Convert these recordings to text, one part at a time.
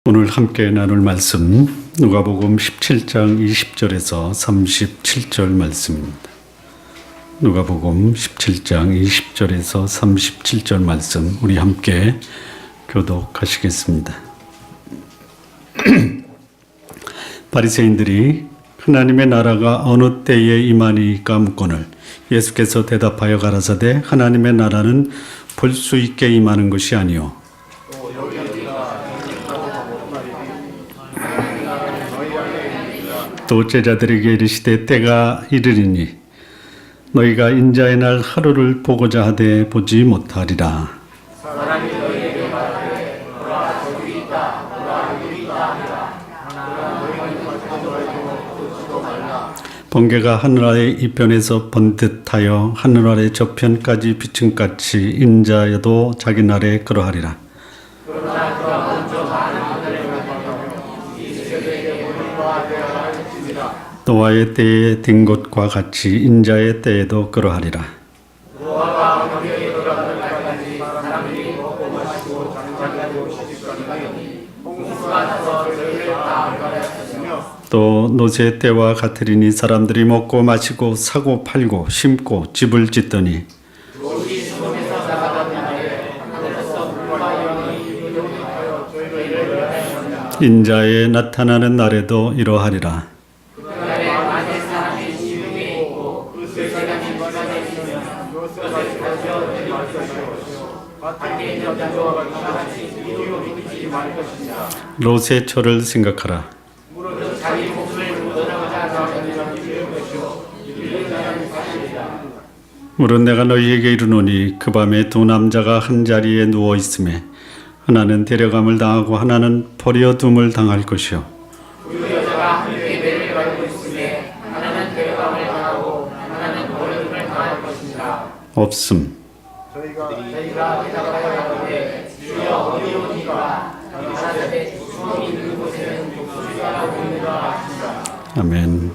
오늘 함께 나눌 말씀 누가복음 17장 20절에서 37절 말씀입니다. 누가복음 17장 20절에서 37절 말씀 우리 함께 교독하시겠습니다. 바리새인들이 하나님의 나라가 어느 때에 임하니까 묻거늘 예수께서 대답하여 가라사대 하나님의 나라는 볼 수 있게 임하는 것이 아니요 또 제자들에게 이르시되 때가 이르리니 너희가 인자의 날 하루를 보고자 하되 보지 못하리라. 번개가 하늘 아래 이편에서 번듯하여 하늘 아래 저편까지 비춘 같이 인자여도 자기 날에 그러하리라. 노아의 때에 된 것과 같이 인자의 때에도 그러하리라. 또 노새 때와 같으리니 사람들이 먹고 마시고 사고 팔고 심고 집을 짓더니 인자의 나타나는 날에도 이러하리라. 롯의 철을 생각하라. 물은 내가 너희에게 이르노니 그 밤에 두 남자가 한 자리에 누워 있음에 하나는 데려감을 당하고 하나는 버려둠을 당할 것이요 없음. 아멘.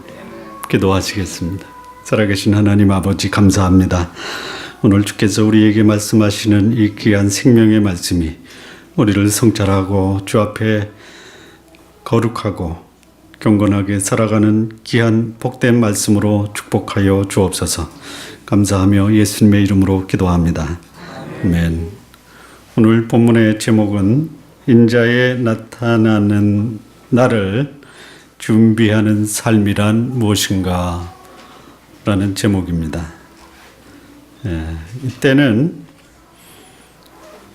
기도하시겠습니다. 살아계신 하나님 아버지 감사합니다. 오늘 주께서 우리에게 말씀하시는 이 귀한 생명의 말씀이 우리를 성찰하고 주 앞에 거룩하고 경건하게 살아가는 귀한 복된 말씀으로 축복하여 주옵소서. 감사하며 예수님의 이름으로 기도합니다. 아멘. 오늘 본문의 제목은 인자의 나타나는 날을 준비하는 삶이란 무엇인가 라는 제목입니다. 이때는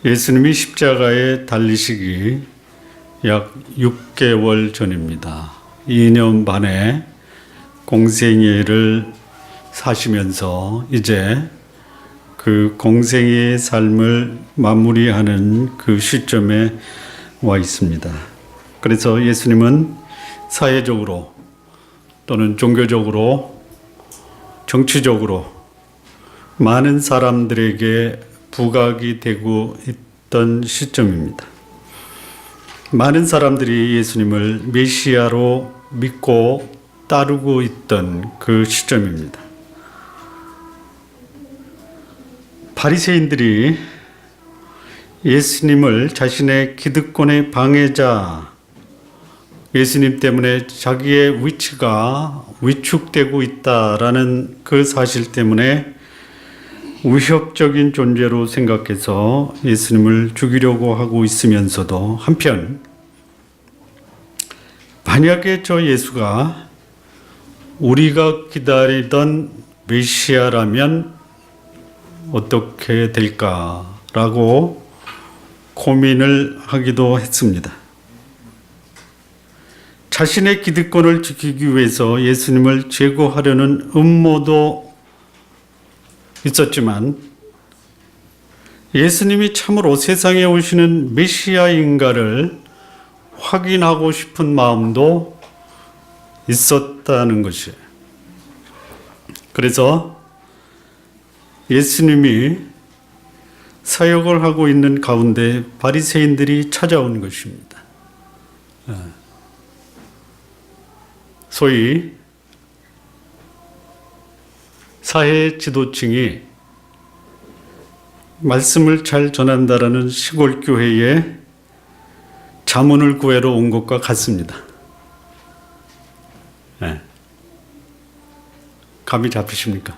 예수님이 십자가에 달리시기 약 6개월 전입니다. 2년 반의 공생애를 사시면서 이제 그 공생애의 삶을 마무리하는 그 시점에 와 있습니다. 그래서 예수님은 사회적으로 또는 종교적으로 정치적으로 많은 사람들에게 부각이 되고 있던 시점입니다. 많은 사람들이 예수님을 메시아로 믿고 따르고 있던 그 시점입니다. 바리새인들이 예수님을 자신의 기득권의 방해자, 예수님 때문에 자기의 위치가 위축되고 있다라는 그 사실 때문에 위협적인 존재로 생각해서 예수님을 죽이려고 하고 있으면서도 한편 만약에 저 예수가 우리가 기다리던 메시아라면 어떻게 될까라고 고민을 하기도 했습니다. 자신의 기득권을 지키기 위해서 예수님을 제거하려는 음모도 있었지만 예수님이 참으로 세상에 오시는 메시아인가를 확인하고 싶은 마음도 있었다는 것이에요. 그래서 예수님이 사역을 하고 있는 가운데 바리새인들이 찾아온 것입니다. 소위 사회 지도층이 말씀을 잘 전한다라는 시골 교회에 자문을 구하러 온 것과 같습니다. 네. 감이 잡히십니까?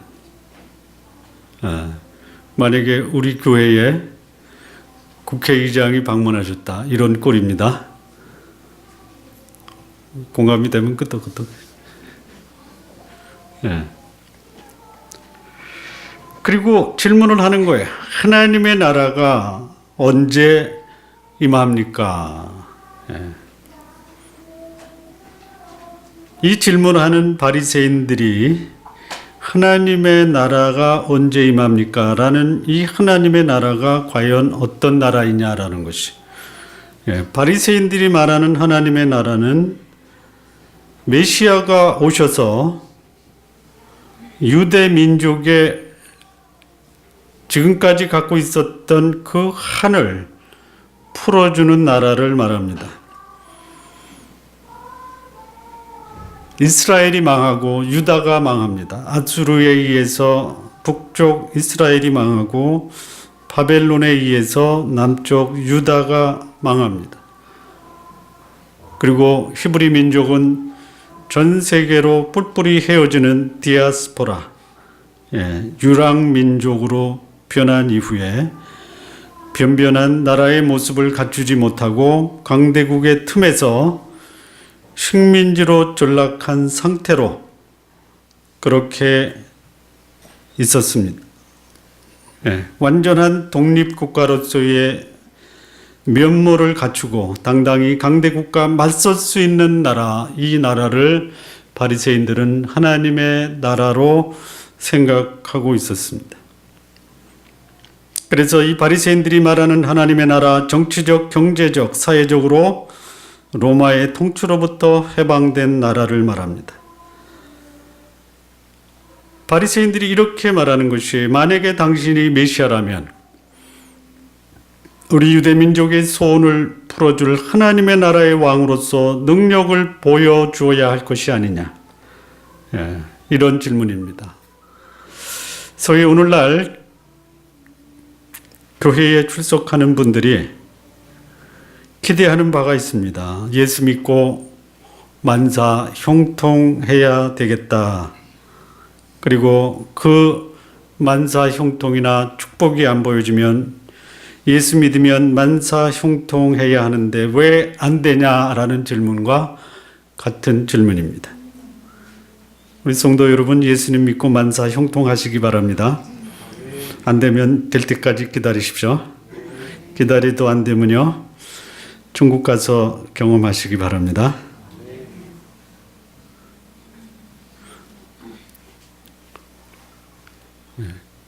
만약에 우리 교회에 국회의장이 방문하셨다, 이런 꼴입니다. 공감이 되면 끄떡끄떡. 네. 그리고 질문을 하는 거예요. 하나님의 나라가 언제 임합니까? 예. 이 질문하는 바리새인들이 하나님의 나라가 언제 임합니까? 라는 이 하나님의 나라가 과연 어떤 나라이냐라는 것이, 예. 바리새인들이 말하는 하나님의 나라는 메시아가 오셔서 유대 민족의 지금까지 갖고 있었던 그 한을 풀어주는 나라를 말합니다. 이스라엘이 망하고 유다가 망합니다. 아수르에 의해서 북쪽 이스라엘이 망하고 바벨론에 의해서 남쪽 유다가 망합니다. 그리고 히브리 민족은 전 세계로 뿔뿔이 헤어지는 디아스포라, 유랑 민족으로 변한 이후에 변변한 나라의 모습을 갖추지 못하고 강대국의 틈에서 식민지로 전락한 상태로 그렇게 있었습니다. 완전한 독립국가로서의 면모를 갖추고 당당히 강대국과 맞설 수 있는 나라, 이 나라를 바리새인들은 하나님의 나라로 생각하고 있었습니다. 그래서 이 바리새인들이 말하는 하나님의 나라, 정치적, 경제적, 사회적으로 로마의 통치로부터 해방된 나라를 말합니다. 바리새인들이 이렇게 말하는 것이, 만약에 당신이 메시아라면 우리 유대 민족의 소원을 풀어줄 하나님의 나라의 왕으로서 능력을 보여주어야 할 것이 아니냐, 이런 질문입니다. 소위 오늘날 교회에 출석하는 분들이 기대하는 바가 있습니다. 예수 믿고 만사 형통해야 되겠다. 그리고 그 만사 형통이나 축복이 안 보여지면, 예수 믿으면 만사 형통해야 하는데 왜 안 되냐라는 질문과 같은 질문입니다. 우리 성도 여러분, 예수님 믿고 만사 형통하시기 바랍니다. 안 되면 될 때까지 기다리십시오. 기다리도 안 되면요, 중국 가서 경험하시기 바랍니다.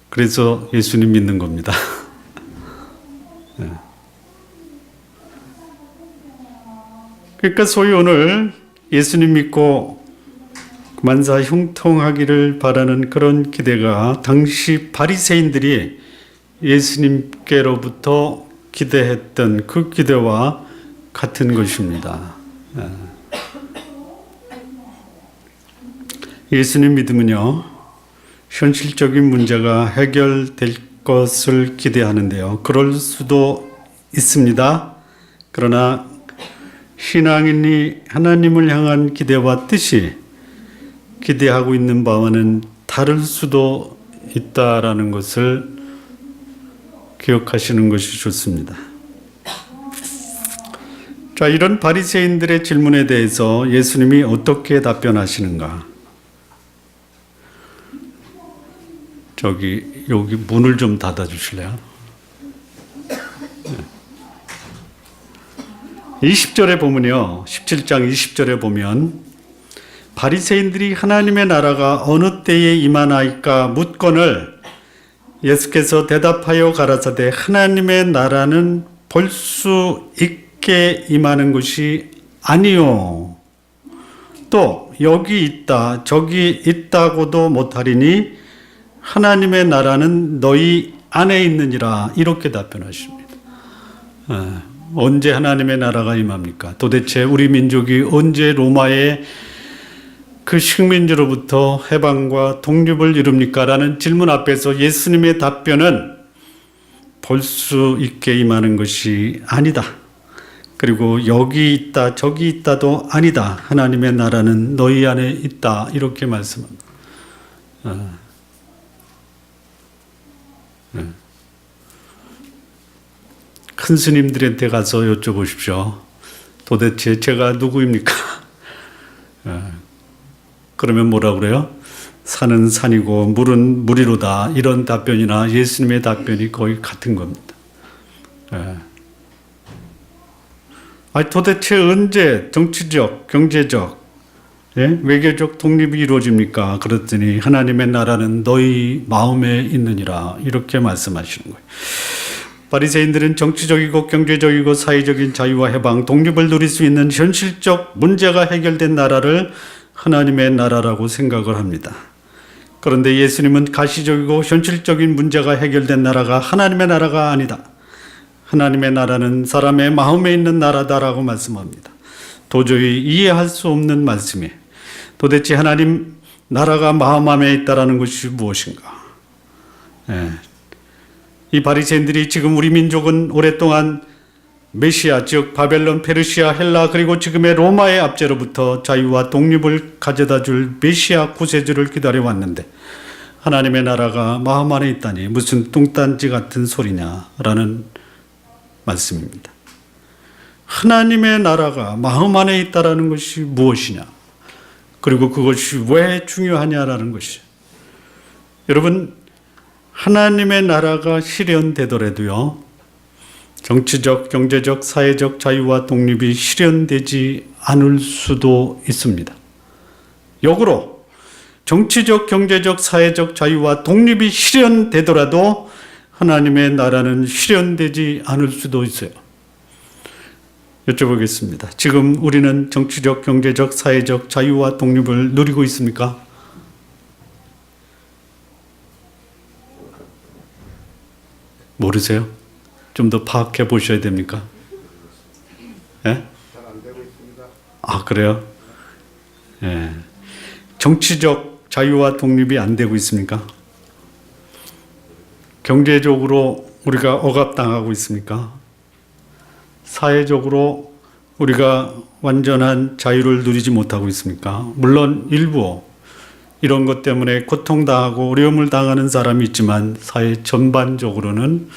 그래서 예수님 믿는 겁니다. 그러니까 소위 오늘 예수님 믿고 만사 형통하기를 바라는 그런 기대가 당시 바리새인들이 예수님께로부터 기대했던 그 기대와 같은 것입니다. 예수님 믿으면요, 현실적인 문제가 해결될 것을 기대하는데요, 그럴 수도 있습니다. 그러나 신앙인이 하나님을 향한 기대와 뜻이 기대하고 있는 바와는 다를 수도 있다라는 것을 기억하시는 것이 좋습니다. 자, 이런 바리새인들의 질문에 대해서 예수님이 어떻게 답변하시는가? 여기 문을 좀 닫아 주실래요? 20절에 보면요, 17장 20절에 보면 바리새인들이 하나님의 나라가 어느 때에 임하나이까 묻거늘 예수께서 대답하여 가라사대 하나님의 나라는 볼 수 있게 임하는 것이 아니요, 또 여기 있다 저기 있다고도 못하리니 하나님의 나라는 너희 안에 있느니라, 이렇게 답변하십니다. 언제 하나님의 나라가 임합니까? 도대체 우리 민족이 언제 로마의 그 식민지로부터 해방과 독립을 이룹니까? 라는 질문 앞에서 예수님의 답변은 볼 수 있게 임하는 것이 아니다. 그리고 여기 있다 저기 있다도 아니다. 하나님의 나라는 너희 안에 있다. 이렇게 말씀합니다. 큰 스님들한테 가서 여쭤보십시오. 도대체 제가 누구입니까? 그러면 뭐라 그래요? 산은 산이고 물은 물이로다. 이런 답변이나 예수님의 답변이 거의 같은 겁니다. 도대체 언제 정치적, 경제적, 외교적 독립이 이루어집니까? 그랬더니 하나님의 나라는 너희 마음에 있느니라. 이렇게 말씀하시는 거예요. 바리새인들은 정치적이고 경제적이고 사회적인 자유와 해방, 독립을 누릴 수 있는 현실적 문제가 해결된 나라를 하나님의 나라라고 생각을 합니다. 그런데 예수님은 가시적이고 현실적인 문제가 해결된 나라가 하나님의 나라가 아니다. 하나님의 나라는 사람의 마음에 있는 나라다라고 말씀합니다. 도저히 이해할 수 없는 말씀이에요. 도대체 하나님 나라가 마음 안에 있다라는 것이 무엇인가? 이 바리새인들이 지금 우리 민족은 오랫동안 메시아, 즉 바벨론, 페르시아, 헬라 그리고 지금의 로마의 압제로부터 자유와 독립을 가져다 줄 메시아 구세주를 기다려왔는데 하나님의 나라가 마음 안에 있다니 무슨 뚱딴지 같은 소리냐라는 말씀입니다. 하나님의 나라가 마음 안에 있다라는 것이 무엇이냐? 그리고 그것이 왜 중요하냐라는 것이. 여러분, 하나님의 나라가 실현되더라도요, 정치적, 경제적, 사회적 자유와 독립이 실현되지 않을 수도 있습니다. 역으로 정치적, 경제적, 사회적 자유와 독립이 실현되더라도 하나님의 나라는 실현되지 않을 수도 있어요. 여쭤보겠습니다. 지금 우리는 정치적, 경제적, 사회적 자유와 독립을 누리고 있습니까? 모르세요? 좀 더 파악해 보셔야 됩니까? 예? 잘 안 되고 있습니다. 아, 그래요? 예. 정치적 자유와 독립이 안 되고 있습니까? 경제적으로 우리가 억압당하고 있습니까? 사회적으로 우리가 완전한 자유를 누리지 못하고 있습니까? 물론 일부 이런 것 때문에 고통당하고 어려움을 당하는 사람이 있지만 사회 전반적으로는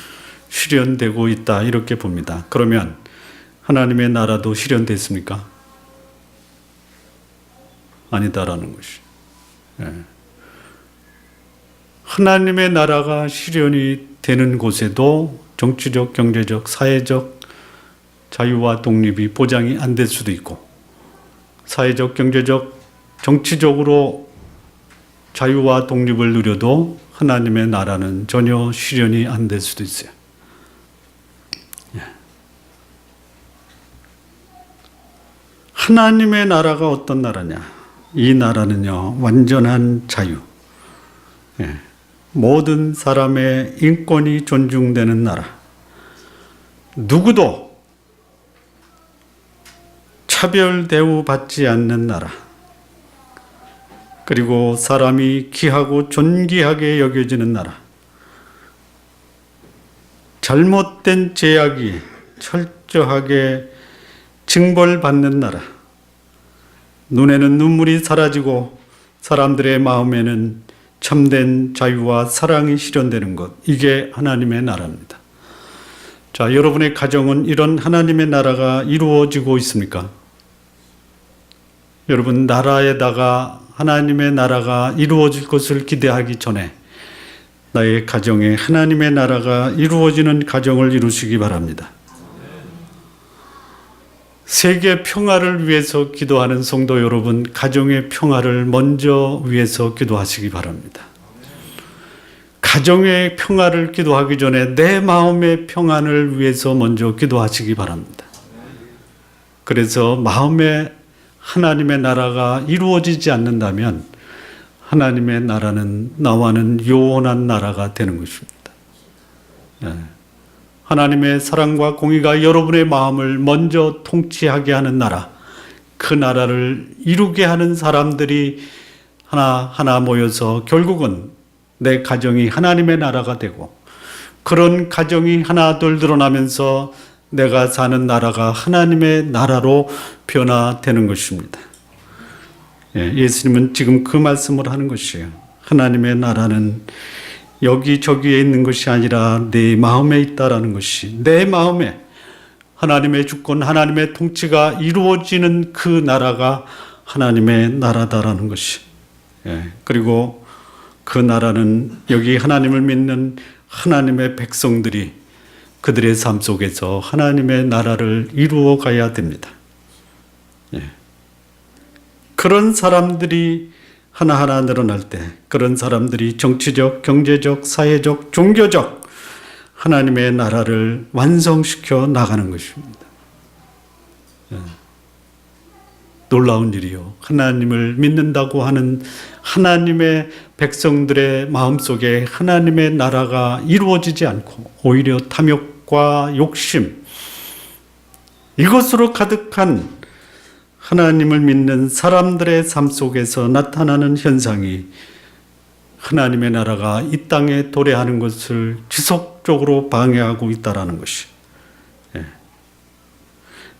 실현되고 있다 이렇게 봅니다. 그러면 하나님의 나라도 실현됐습니까? 아니다라는 것이. 하나님의 나라가 실현이 되는 곳에도 정치적, 경제적, 사회적 자유와 독립이 보장이 안 될 수도 있고 사회적, 경제적, 정치적으로 자유와 독립을 누려도 하나님의 나라는 전혀 실현이 안 될 수도 있어요. 하나님의 나라가 어떤 나라냐? 이 나라는요, 완전한 자유. 모든 사람의 인권이 존중되는 나라. 누구도 차별 대우받지 않는 나라. 그리고 사람이 귀하고 존귀하게 여겨지는 나라. 잘못된 제약이 철저하게 징벌받는 나라. 눈에는 눈물이 사라지고 사람들의 마음에는 참된 자유와 사랑이 실현되는 것. 이게 하나님의 나라입니다. 자, 여러분의 가정은 이런 하나님의 나라가 이루어지고 있습니까? 여러분, 나라에다가 하나님의 나라가 이루어질 것을 기대하기 전에 나의 가정에 하나님의 나라가 이루어지는 가정을 이루시기 바랍니다. 세계 평화를 위해서 기도하는 성도 여러분, 가정의 평화를 먼저 위해서 기도하시기 바랍니다. 가정의 평화를 기도하기 전에 내 마음의 평안을 위해서 먼저 기도하시기 바랍니다. 그래서 마음에 하나님의 나라가 이루어지지 않는다면 하나님의 나라는 나와는 요원한 나라가 되는 것입니다. 하나님의 사랑과 공의가 여러분의 마음을 먼저 통치하게 하는 나라, 그 나라를 이루게 하는 사람들이 하나하나 모여서 결국은 내 가정이 하나님의 나라가 되고 그런 가정이 하나둘 드러나면서 내가 사는 나라가 하나님의 나라로 변화되는 것입니다. 예수님은 지금 그 말씀을 하는 것이에요. 하나님의 나라는 여기저기에 있는 것이 아니라 내 마음에 있다라는 것이, 내 마음에 하나님의 주권, 하나님의 통치가 이루어지는 그 나라가 하나님의 나라다라는 것이. 그리고 그 나라는 여기 하나님을 믿는 하나님의 백성들이 그들의 삶 속에서 하나님의 나라를 이루어 가야 됩니다. 그런 사람들이 하나하나 늘어날 때, 그런 사람들이 정치적, 경제적, 사회적, 종교적 하나님의 나라를 완성시켜 나가는 것입니다. 놀라운 일이요. 하나님을 믿는다고 하는 하나님의 백성들의 마음속에 하나님의 나라가 이루어지지 않고 오히려 탐욕과 욕심, 이것으로 가득한 하나님을 믿는 사람들의 삶 속에서 나타나는 현상이 하나님의 나라가 이 땅에 도래하는 것을 지속적으로 방해하고 있다는 것이.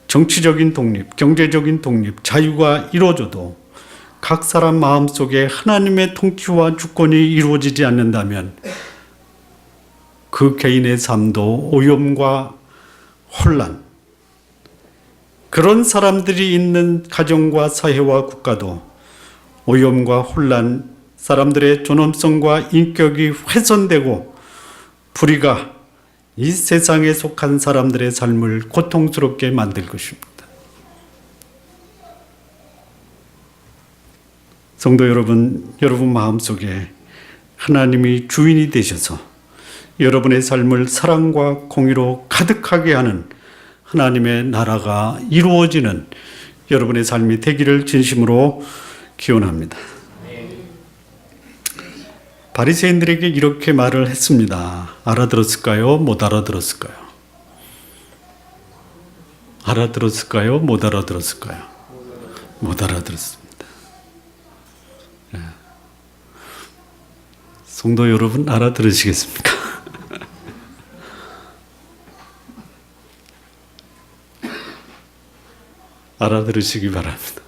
정치적인 독립, 경제적인 독립, 자유가 이루어져도 각 사람 마음속에 하나님의 통치와 주권이 이루어지지 않는다면 그 개인의 삶도 오염과 혼란, 그런 사람들이 있는 가정과 사회와 국가도 오염과 혼란, 사람들의 존엄성과 인격이 훼손되고 불의가 이 세상에 속한 사람들의 삶을 고통스럽게 만들 것입니다. 성도 여러분, 여러분 마음속에 하나님이 주인이 되셔서 여러분의 삶을 사랑과 공의로 가득하게 하는 하나님의 나라가 이루어지는 여러분의 삶이 되기를 진심으로 기원합니다. 바리새인들에게 이렇게 말을 했습니다. 알아들었을까요? 못 알아들었을까요? 알아들었을까요? 못 알아들었을까요? 못 알아들었습니다. 성도 여러분, 알아들으시겠습니까? 알아들으시기 바랍니다.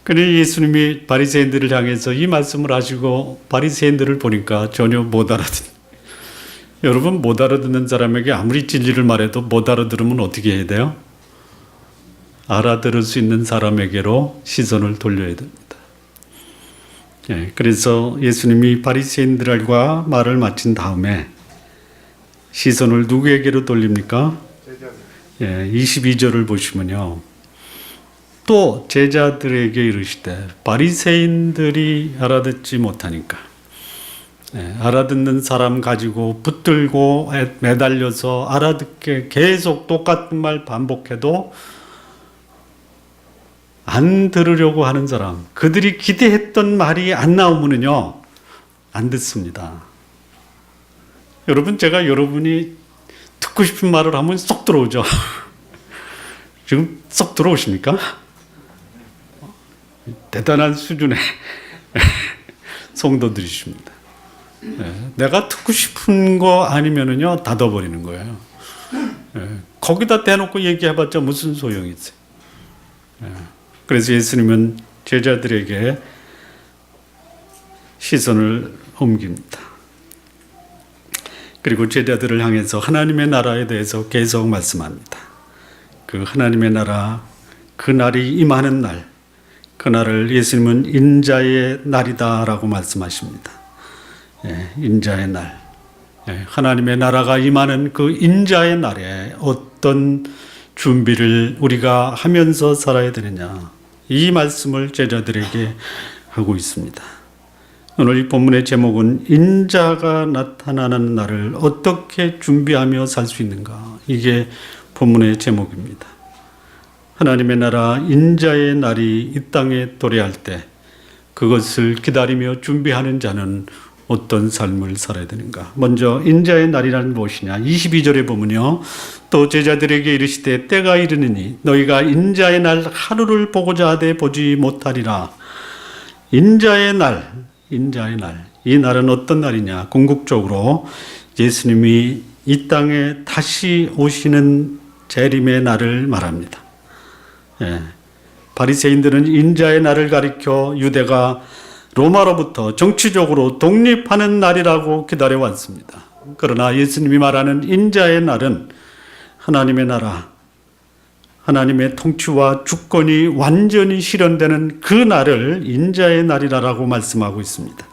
그런데 예수님이 바리새인들을 향해서 이 말씀을 하시고 바리새인들을 보니까 전혀 못 알아듣는. 여러분, 못 알아듣는 사람에게 아무리 진리를 말해도 못 알아들으면 어떻게 해야 돼요? 알아들을 수 있는 사람에게로 시선을 돌려야 됩니다. 그래서 예수님이 바리새인들과 말을 마친 다음에 시선을 누구에게로 돌립니까? 22절을 보시면요. 또 제자들에게 이르시되 바리새인들이 알아듣지 못하니까, 알아듣는 사람 가지고 붙들고 매달려서 알아듣게 계속 똑같은 말 반복해도 안 들으려고 하는 사람, 그들이 기대했던 말이 안 나오면은요 안 듣습니다. 여러분, 제가 여러분이 듣고 싶은 말을 하면 쏙 들어오죠. 지금 쏙 들어오십니까? 대단한 수준의 성도들이십니다. 내가 듣고 싶은 거 아니면은요 닫아버리는 거예요. 거기다 대놓고 얘기해봤자 무슨 소용이 있어요. 그래서 예수님은 제자들에게 시선을 옮깁니다. 그리고 제자들을 향해서 하나님의 나라에 대해서 계속 말씀합니다. 그 하나님의 나라, 그 날이 임하는 날, 그날을 예수님은 인자의 날이다라고 말씀하십니다. 인자의 날, 하나님의 나라가 임하는 그 인자의 날에 어떤 준비를 우리가 하면서 살아야 되느냐, 이 말씀을 제자들에게 하고 있습니다. 오늘 이 본문의 제목은 인자가 나타나는 날을 어떻게 준비하며 살 수 있는가, 이게 본문의 제목입니다. 하나님의 나라 인자의 날이 이 땅에 도래할 때 그것을 기다리며 준비하는 자는 어떤 삶을 살아야 되는가. 먼저 인자의 날이란 무엇이냐. 22절에 보면요, 또 제자들에게 이르시되 때가 이르느니 너희가 인자의 날 하루를 보고자 하되 보지 못하리라. 인자의 날, 인자의 날. 이 날은 어떤 날이냐. 궁극적으로 예수님이 이 땅에 다시 오시는 재림의 날을 말합니다. 예. 바리새인들은 인자의 날을 가리켜 유대가 로마로부터 정치적으로 독립하는 날이라고 기다려왔습니다. 그러나 예수님이 말하는 인자의 날은 하나님의 나라, 하나님의 통치와 주권이 완전히 실현되는 그 날을 인자의 날이라고 말씀하고 있습니다.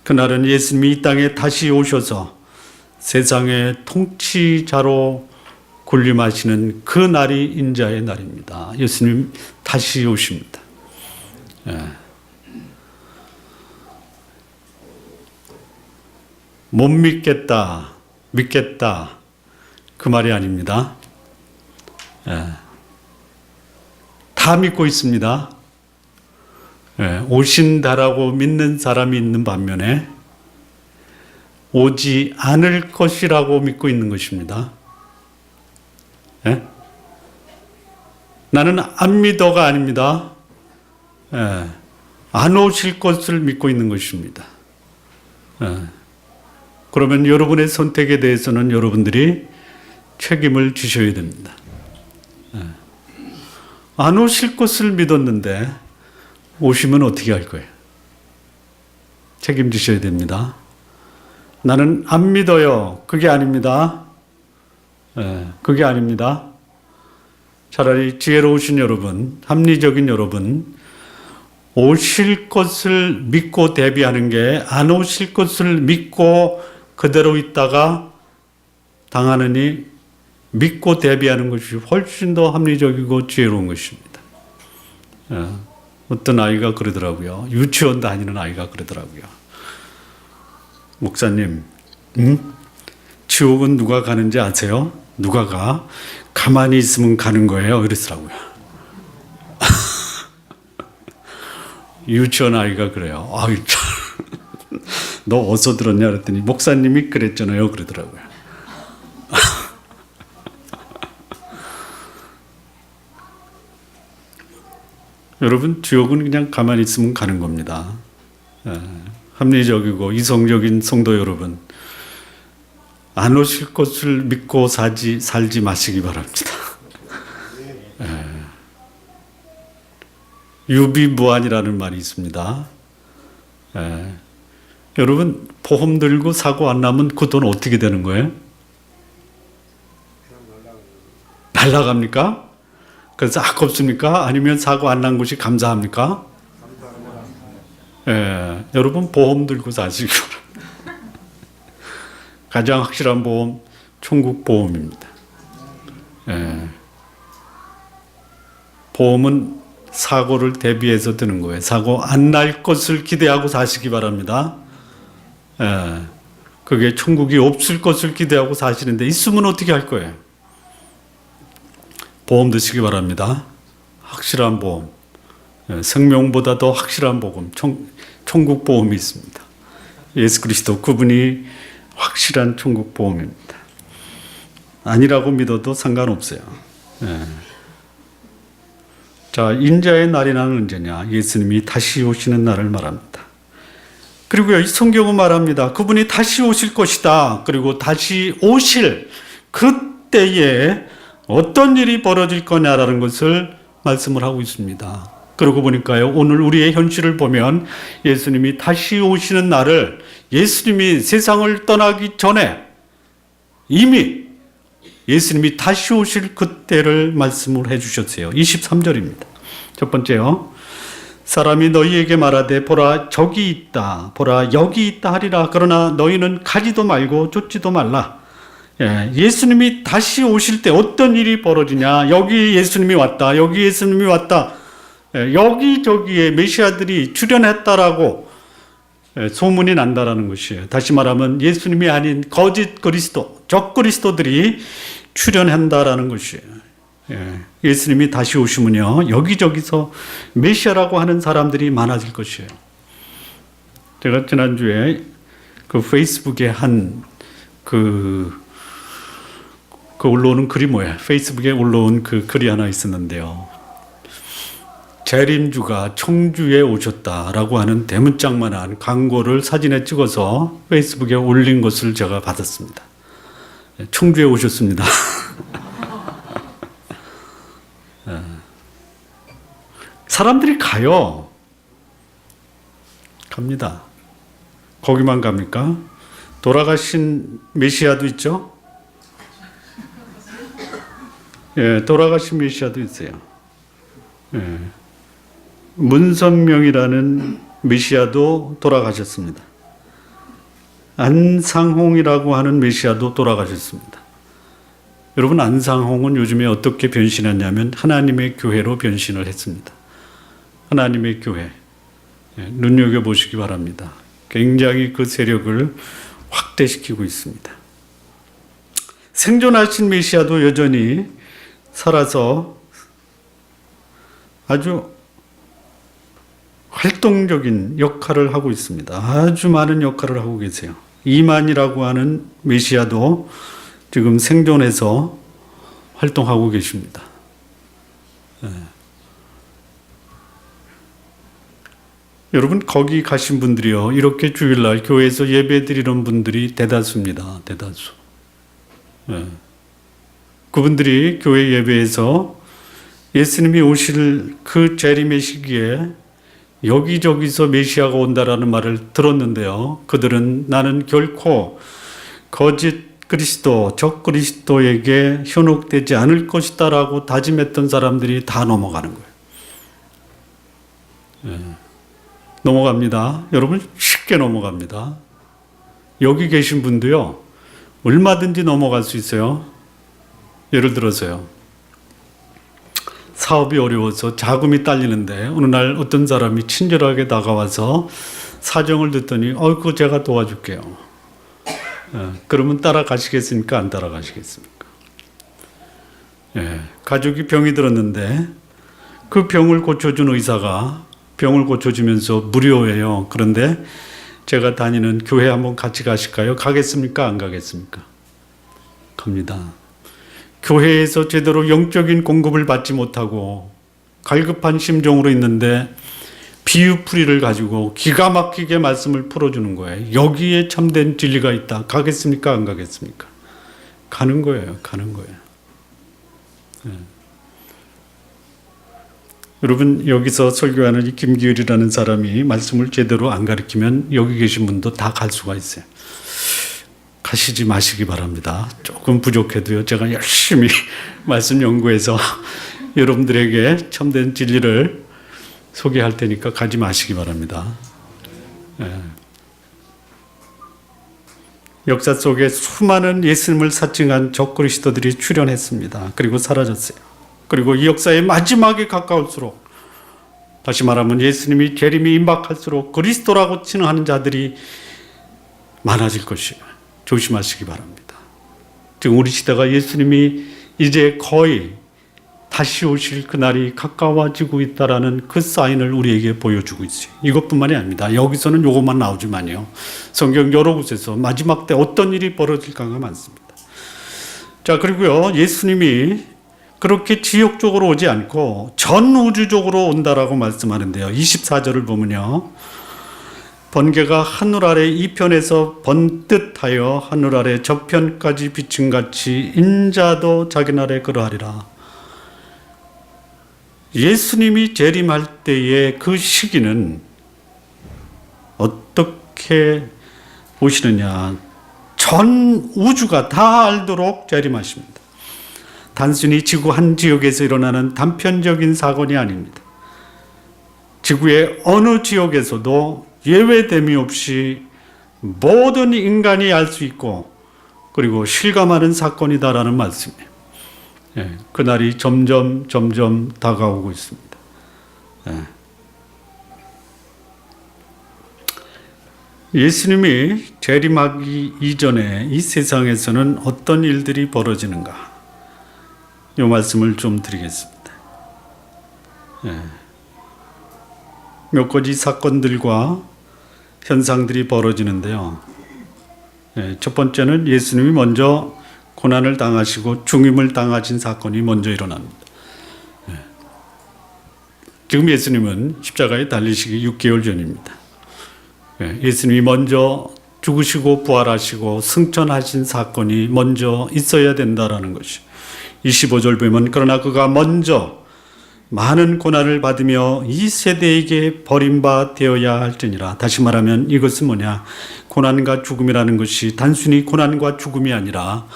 그날은 예수님이 이 땅에 다시 오셔서 세상의 통치자로 군림하시는 그 날이 인자의 날입니다. 예수님 다시 오십니다. 예. 못 믿겠다, 믿겠다 그 말이 아닙니다. 예. 다 믿고 있습니다. 예. 오신다라고 믿는 사람이 있는 반면에 오지 않을 것이라고 믿고 있는 것입니다. 예? 나는 안 믿어가 아닙니다. 예. 안 오실 것을 믿고 있는 것입니다. 예. 그러면 여러분의 선택에 대해서는 여러분들이 책임을 지셔야 됩니다. 예. 안 오실 것을 믿었는데 오시면 어떻게 할 거예요? 책임지셔야 됩니다. 나는 안 믿어요. 그게 아닙니다. 예, 그게 아닙니다. 차라리 지혜로우신 여러분, 합리적인 여러분, 오실 것을 믿고 대비하는 게 안 오실 것을 믿고 그대로 있다가 당하느니 믿고 대비하는 것이 훨씬 더 합리적이고 지혜로운 것입니다. 예, 어떤 아이가 그러더라고요. 유치원 다니는 아이가 그러더라고요. 목사님, 지옥은 누가 가는지 아세요? 누가 가? 가만히 있으면 가는 거예요. 이랬더라고요. 유치원 아이가 그래요. 아이, 너 어디서 들었냐 그랬더니 목사님이 그랬잖아요. 그러더라고요. 여러분, 지옥은 그냥 가만히 있으면 가는 겁니다. 합리적이고 이성적인 성도 여러분, 안 오실 것을 믿고 살지 마시기 바랍니다. 유비무환이라는 말이 있습니다. 여러분, 보험 들고 사고 안 나면 그 돈 어떻게 되는 거예요? 날라갑니까? 그래서 아깝습니까? 아니면 사고 안 난 것이 감사합니까? 여러분, 보험 들고 사시기 바랍니다. 가장 확실한 보험, 천국 보험입니다. 보험은 사고를 대비해서 드는 거예요. 사고 안 날 것을 기대하고 사시기 바랍니다. 그게 천국이 없을 것을 기대하고 사시는데 있으면 어떻게 할 거예요? 보험 드시기 바랍니다. 확실한 보험. 생명보다 더 확실한 보험, 천국 보험이 있습니다. 예수 그리스도 그분이 확실한 천국 보험입니다. 아니라고 믿어도 상관없어요. 자, 인자의 날이라는 언제냐? 예수님이 다시 오시는 날을 말합니다. 그리고요, 이 성경은 말합니다. 그분이 다시 오실 것이다. 그리고 다시 오실 그때에 어떤 일이 벌어질 거냐라는 것을 말씀을 하고 있습니다. 그러고 보니까요, 오늘 우리의 현실을 보면 예수님이 다시 오시는 날을 예수님이 세상을 떠나기 전에 이미 예수님이 다시 오실 그때를 말씀을 해주셨어요. 23절입니다. 첫 번째요. 사람이 너희에게 말하되 보라 저기 있다, 보라 여기 있다 하리라. 그러나 너희는 가지도 말고 쫓지도 말라. 예수님이 다시 오실 때 어떤 일이 벌어지냐. 여기 예수님이 왔다, 여기 예수님이 왔다, 여기저기에 메시아들이 출현했다라고 소문이 난다라는 것이에요. 다시 말하면 예수님이 아닌 거짓 그리스도, 적 그리스도들이 출현한다라는 것이에요. 예수님이 다시 오시면요, 여기저기서 메시아라고 하는 사람들이 많아질 것이에요. 제가 지난주에 그 페이스북에 올라오는 글이 뭐야? 페이스북에 올라온 그 글이 하나 있었는데요. 재림주가 청주에 오셨다라고 하는 대문짝만한 광고를 사진에 찍어서 페이스북에 올린 것을 제가 받았습니다. 청주에 오셨습니다. 사람들이 가요. 갑니다. 거기만 갑니까? 돌아가신 메시아도 있죠? 예, 돌아가신 메시아도 있어요. 예. 문선명이라는 메시아도 돌아가셨습니다. 안상홍이라고 하는 메시아도 돌아가셨습니다. 여러분, 안상홍은 요즘에 어떻게 변신했냐면 하나님의 교회로 변신을 했습니다. 하나님의 교회. 예, 눈여겨보시기 바랍니다. 굉장히 그 세력을 확대시키고 있습니다. 생존하신 메시아도 여전히 살아서 아주 활동적인 역할을 하고 있습니다. 아주 많은 역할을 하고 계세요. 이만이라고 하는 메시아도 지금 생존해서 활동하고 계십니다. 네. 여러분, 거기 가신 분들이요, 이렇게 주일날 교회에서 예배 드리는 분들이 대다수입니다. 대다수. 네. 그분들이 교회 예배에서 예수님이 오실 그 재림의 시기에 여기저기서 메시아가 온다라는 말을 들었는데요, 그들은 나는 결코 거짓 그리스도, 적 그리스도에게 현혹되지 않을 것이다 라고 다짐했던 사람들이 다 넘어가는 거예요. 네. 넘어갑니다. 여러분, 쉽게 넘어갑니다. 여기 계신 분도요, 얼마든지 넘어갈 수 있어요. 예를 들어서요, 사업이 어려워서 자금이 딸리는데 어느 날 어떤 사람이 친절하게 다가와서 사정을 듣더니 그거 제가 도와줄게요. 그러면 따라가시겠습니까? 안 따라가시겠습니까? 가족이 병이 들었는데 그 병을 고쳐준 의사가 병을 고쳐주면서 무료예요. 그런데 제가 다니는 교회 한번 같이 가실까요? 가겠습니까? 안 가겠습니까? 갑니다. 교회에서 제대로 영적인 공급을 받지 못하고 갈급한 심정으로 있는데 비유풀이를 가지고 기가 막히게 말씀을 풀어주는 거예요. 여기에 참된 진리가 있다. 가겠습니까? 안 가겠습니까? 가는 거예요. 가는 거예요. 네. 여러분, 여기서 설교하는 이 김기율이라는 사람이 말씀을 제대로 안 가르치면 여기 계신 분도 다 갈 수가 있어요. 가시지 마시기 바랍니다. 조금 부족해도요, 제가 열심히 말씀 연구해서 여러분들에게 참된 진리를 소개할 테니까 가지 마시기 바랍니다. 역사 속에 수많은 예수님을 사칭한 적그리스도들이 출현했습니다. 그리고 사라졌어요. 그리고 이 역사의 마지막에 가까울수록, 다시 말하면 예수님이 재림이 임박할수록 그리스도라고 칭하는 자들이 많아질 것이에요. 조심하시기 바랍니다. 지금 우리 시대가 예수님이 이제 거의 다시 오실 그날이 가까워지고 있다라는 그 사인을 우리에게 보여주고 있어요. 이것뿐만이 아닙니다. 여기서는 이것만 나오지만요, 성경 여러 곳에서 마지막 때 어떤 일이 벌어질까가 많습니다. 자, 그리고요, 예수님이 그렇게 지역적으로 오지 않고 전 우주적으로 온다라고 말씀하는데요, 24절을 보면요, 번개가 하늘 아래 이편에서 번듯하여 하늘 아래 저편까지 비침같이 인자도 자기 나라에 그러하리라. 예수님이 재림할 때의 그 시기는 어떻게 오시느냐, 전 우주가 다 알도록 재림하십니다. 단순히 지구 한 지역에서 일어나는 단편적인 사건이 아닙니다. 지구의 어느 지역에서도 예외됨이 없이 모든 인간이 알 수 있고 그리고 실감하는 사건이다라는 말씀이에요. 그날이 점점 다가오고 있습니다. 예수님이 재림하기 이전에 이 세상에서는 어떤 일들이 벌어지는가, 이 말씀을 좀 드리겠습니다. 몇 가지 사건들과 현상들이 벌어지는데요, 첫 번째는 예수님이 먼저 고난을 당하시고 죽임을 당하신 사건이 먼저 일어납니다. 지금 예수님은 십자가에 달리시기 6개월 전입니다. 예수님이 먼저 죽으시고 부활하시고 승천하신 사건이 먼저 있어야 된다라는 것이 25절 보면 그러나 그가 먼저 많은 고난을 받으며 이 세대에게 버림바 되어야 할지니라. 다시 말하면 이것은 뭐냐? 고난과 죽음이라는 것이 단순히 고난과 죽음이 아니라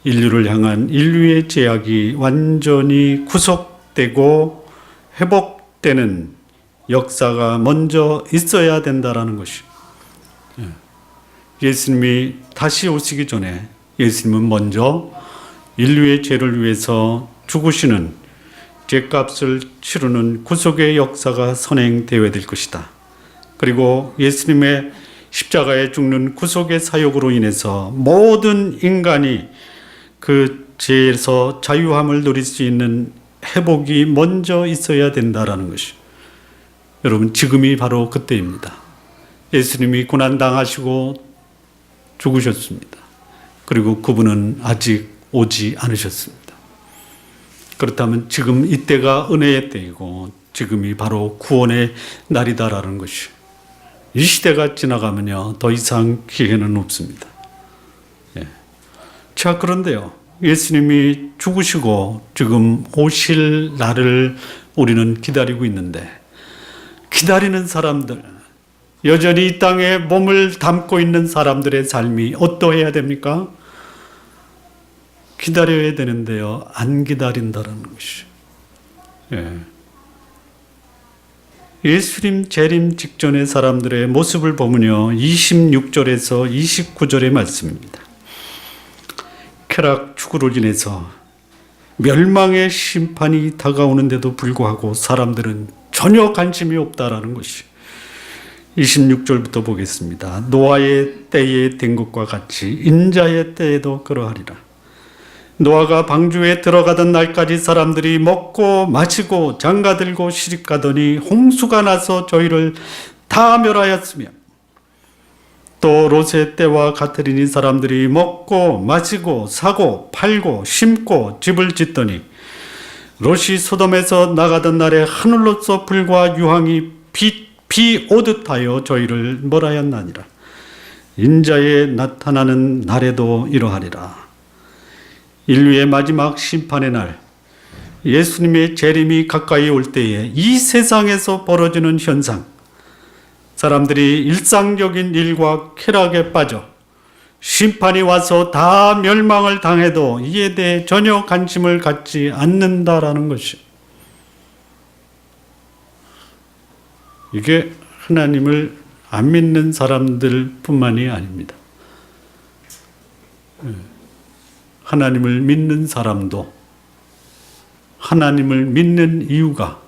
인류를 향한 인류의 죄악이 완전히 구속되고 회복되는 역사가 먼저 있어야 된다라는 것이. 예수님이 다시 오시기 전에 예수님은 먼저 인류의 죄를 위해서 죽으시는 죄값을 치르는 구속의 역사가 선행되어야 될 것이다. 그리고 예수님의 십자가에 죽는 구속의 사역으로 인해서 모든 인간이 그 죄에서 자유함을 누릴 수 있는 회복이 먼저 있어야 된다라는 것이. 여러분, 지금이 바로 그때입니다. 예수님이 고난당하시고 죽으셨습니다. 그리고 그분은 아직 오지 않으셨습니다. 그렇다면 지금 이때가 은혜의 때이고 지금이 바로 구원의 날이다라는 것이. 이 시대가 지나가면요 더 이상 기회는 없습니다. 자, 그런데요, 예수님이 죽으시고 지금 오실 날을 우리는 기다리고 있는데, 기다리는 사람들, 여전히 이 땅에 몸을 담고 있는 사람들의 삶이 어떠해야 됩니까? 기다려야 되는데요, 안 기다린다는 것이. 예수님 재림 직전의 사람들의 모습을 보면요, 26절에서 29절의 말씀입니다. 쾌락 축으로 인해서 멸망의 심판이 다가오는데도 불구하고 사람들은 전혀 관심이 없다라는 것이. 26절부터 보겠습니다. 노아의 때에 된 것과 같이 인자의 때에도 그러하리라. 노아가 방주에 들어가던 날까지 사람들이 먹고 마시고 장가들고 시집가더니 홍수가 나서 저희를 다 멸하였으며, 또 롯의 때와 같으리니 사람들이 먹고 마시고 사고 팔고 심고 집을 짓더니 롯이 소돔에서 나가던 날에 하늘로서 불과 유황이 비 오듯 하여 저희를 멸하였나니라. 인자에 나타나는 날에도 이러하리라. 인류의 마지막 심판의 날, 예수님의 재림이 가까이 올 때에 이 세상에서 벌어지는 현상, 사람들이 일상적인 일과 쾌락에 빠져 심판이 와서 다 멸망을 당해도 이에 대해 전혀 관심을 갖지 않는다라는 것이. 이게 하나님을 안 믿는 사람들 뿐만이 아닙니다. 하나님을 믿는 사람도 하나님을 믿는 이유가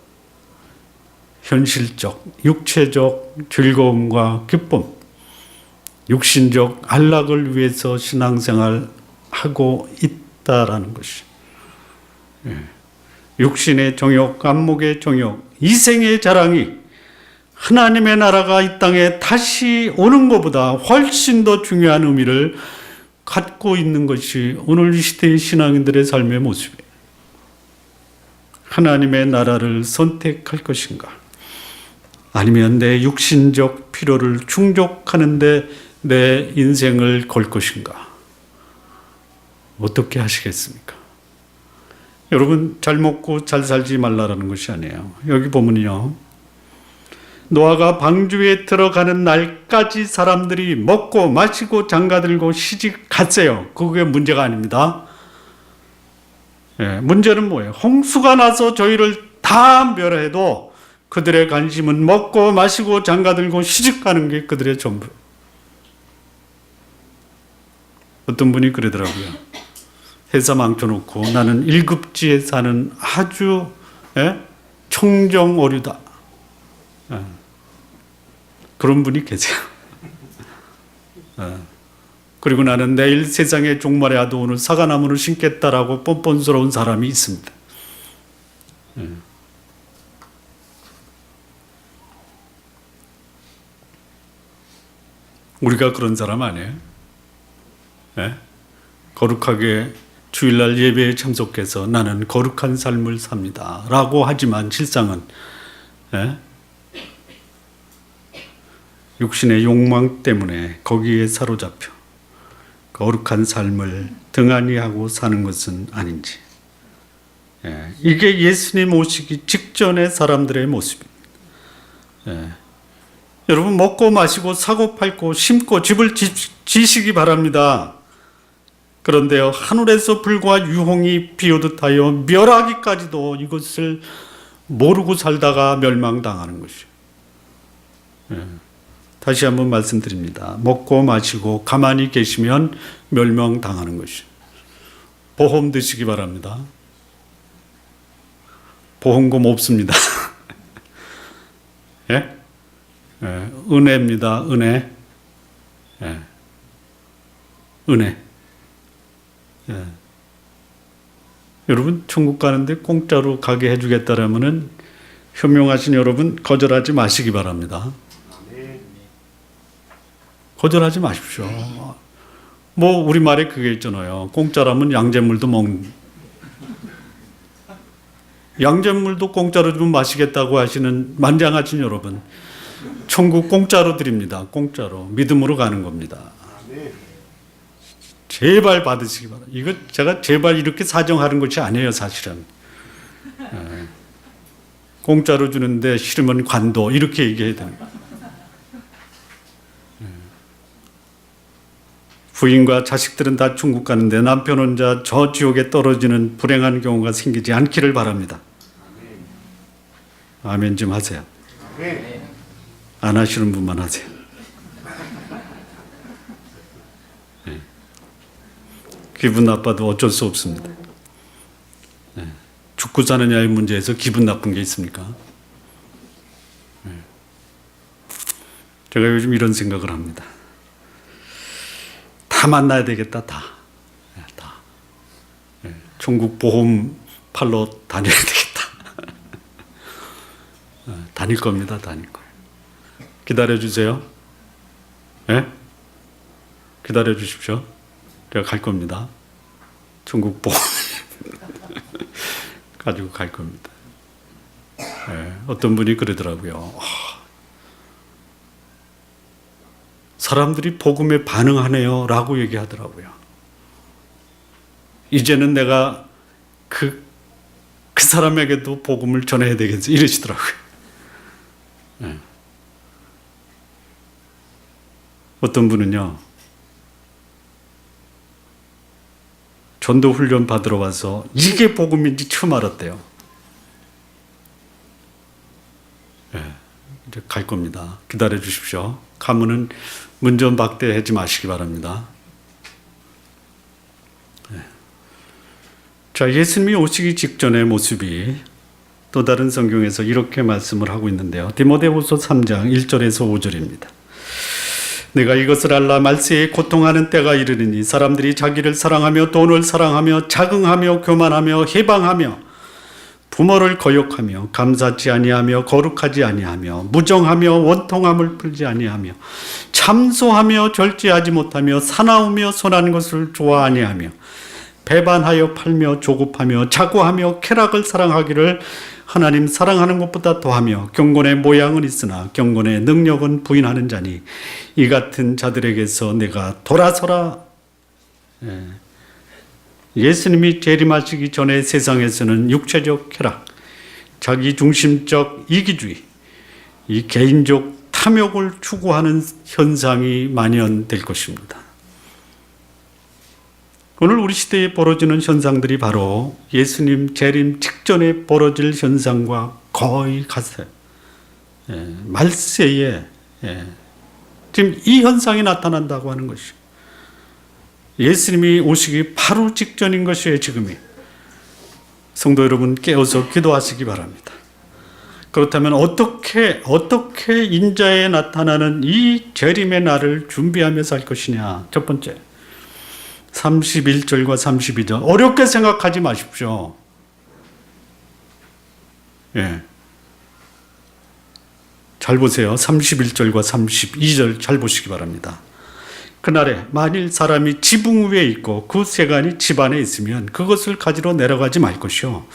현실적, 육체적 즐거움과 기쁨, 육신적 안락을 위해서 신앙생활하고 있다라는 것이. 육신의 정욕, 안목의 정욕, 이생의 자랑이 하나님의 나라가 이 땅에 다시 오는 것보다 훨씬 더 중요한 의미를 갖고 있는 것이 오늘 이 시대의 신앙인들의 삶의 모습이에요. 하나님의 나라를 선택할 것인가? 아니면 내 육신적 필요를 충족하는데 내 인생을 걸 것인가? 어떻게 하시겠습니까? 여러분, 잘 먹고 잘 살지 말라라는 것이 아니에요. 여기 보면요, 노아가 방주에 들어가는 날까지 사람들이 먹고 마시고 장가들고 시집 갔어요. 그게 문제가 아닙니다. 문제는 뭐예요? 홍수가 나서 저희를 다 멸해도 그들의 관심은 먹고 마시고 장가들고 시집 가는 게 그들의 전부. 어떤 분이 그러더라고요. 회사 망쳐놓고 나는 1급지에 사는 아주 청정오류다. 그런 분이 계세요. 그리고 나는 내일 세상의 종말에 와도 오늘 사과나무를 심겠다라고 뻔뻔스러운 사람이 있습니다. 우리가 그런 사람 아니에요? 거룩하게 주일날 예배에 참석해서 나는 거룩한 삶을 삽니다 라고 하지만 실상은 육신의 욕망 때문에 거기에 사로잡혀 거룩한 삶을 등한히 하고 사는 것은 아닌지. 이게 예수님 오시기 직전의 사람들의 모습입니다. 여러분, 먹고 마시고 사고 팔고 심고 집을 지시기 바랍니다. 그런데요, 하늘에서 불과 유홍이 비오듯 하여 멸하기까지도 이것을 모르고 살다가 멸망당하는 것이에요. 다시 한번 말씀드립니다. 먹고 마시고 가만히 계시면 멸망당하는 것이에요. 보험 드시기 바랍니다. 보험금 없습니다. 예? 은혜입니다. 은혜. 은혜. 여러분, 천국 가는데 공짜로 가게 해주겠다라면은 현명하신 여러분 거절하지 마시기 바랍니다. 거절하지 마십시오. 뭐 우리말에 그게 있잖아요. 공짜라면 양잿물도 양잿물도 공짜로 주면 마시겠다고 하시는 만장하신 여러분, 천국 공짜로 드립니다. 공짜로 믿음으로 가는 겁니다. 제발 받으시기 바랍니다. 이거 제가 제발 이렇게 사정하는 것이 아니에요, 사실은. 공짜로 주는데 싫으면 관둬, 이렇게 얘기해야 됩니다. 부인과 자식들은 다 천국 가는데 남편 혼자 저 지옥에 떨어지는 불행한 경우가 생기지 않기를 바랍니다. 아멘 좀 하세요. 안 하시는 분만 하세요. 기분 나빠도 어쩔 수 없습니다. 죽고 사느냐의 문제에서 기분 나쁜 게 있습니까? 제가 요즘 이런 생각을 합니다. 다 만나야 되겠다, 다. 천국 보험 팔러 다녀야 되겠다. 다닐 겁니다, 다닐 거예요. 기다려 주세요. 기다려 주십시오. 제가 갈 겁니다. 천국 보험 가지고 갈 겁니다. 어떤 분이 그러더라고요. 사람들이 복음에 반응하네요 라고 얘기하더라고요. 이제는 내가 그 사람에게도 복음을 전해야 되겠어 이러시더라고요. 어떤 분은요, 전도 훈련 받으러 와서 이게 복음인지 처음 알았대요. 이제 갈 겁니다. 기다려 주십시오. 가면은 문전박대하지 마시기 바랍니다. 자, 예수님이 오시기 직전의 모습이 또 다른 성경에서 이렇게 말씀을 하고 있는데요. 디모데후서 3장 1절에서 5절입니다. 내가 이것을 알라 말세에 고통하는 때가 이르리니 사람들이 자기를 사랑하며 돈을 사랑하며 자긍하며 교만하며 해방하며 부모를 거역하며 감사치 아니하며 거룩하지 아니하며 무정하며 원통함을 풀지 아니하며 참소하며 절제하지 못하며 사나우며 선한 것을 좋아 아니하며 배반하여 팔며 조급하며 자고하며 쾌락을 사랑하기를 하나님 사랑하는 것보다 더하며 경건의 모양은 있으나 경건의 능력은 부인하는 자니 이 같은 자들에게서 내가 돌아서라. 예수님이 재림하시기 전에 세상에서는 육체적 쾌락, 자기중심적 이기주의, 이 개인적 탐욕을 추구하는 현상이 만연될 것입니다. 오늘 우리 시대에 벌어지는 현상들이 바로 예수님 재림 직전에 벌어질 현상과 거의 같아요. 말세에 지금 이 현상이 나타난다고 하는 것이죠. 예수님이 오시기 바로 직전인 것이에요, 지금이. 성도 여러분, 깨어서 기도하시기 바랍니다. 그렇다면 어떻게 인자에 나타나는 이 재림의 날을 준비하며 살 것이냐. 첫 번째, 31절과 32절 어렵게 생각하지 마십시오. 잘 보세요. 31절과 32절 잘 보시기 바랍니다. 그날에 만일 사람이 지붕 위에 있고 그 세간이 집 안에 있으면 그것을 가지러 내려가지 말 것이요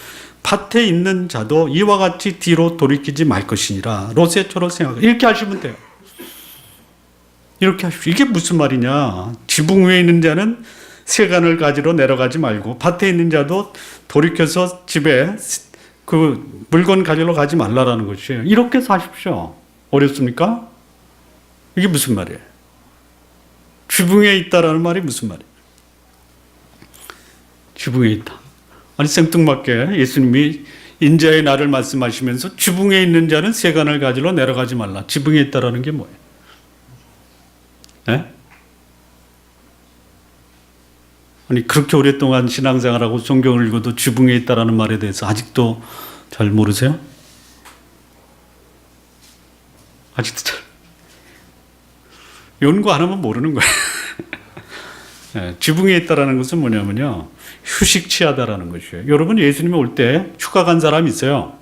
밭에 있는 자도 이와 같이 뒤로 돌이키지 말 것이니라. 로세처럼 생각. 이렇게 하시면 돼요. 이렇게 하십시오. 이게 무슨 말이냐? 지붕 위에 있는 자는 세간을 가지러 내려가지 말고 밭에 있는 자도 돌이켜서 집에 그 물건 가지러 가지 말라라는 것이에요. 이렇게 사십시오. 어렵습니까? 이게 무슨 말이에요? 지붕에 있다라는 말이 무슨 말이에요? 지붕에 있다. 아니 생뚱맞게 예수님이 인자의 날을 말씀하시면서 지붕에 있는 자는 세간을 가지러 내려가지 말라. 지붕에 있다라는 게 뭐예요? 네? 아니 그렇게 오랫동안 신앙생활하고 성경을 읽어도 지붕에 있다라는 말에 대해서 아직도 잘 모르세요? 아직도 잘 연구 안 하면 모르는 거예요. 네, 지붕에 있다라는 것은 뭐냐면요, 휴식 취하다라는 것이에요. 여러분 예수님이 올 때 휴가 간 사람이 있어요.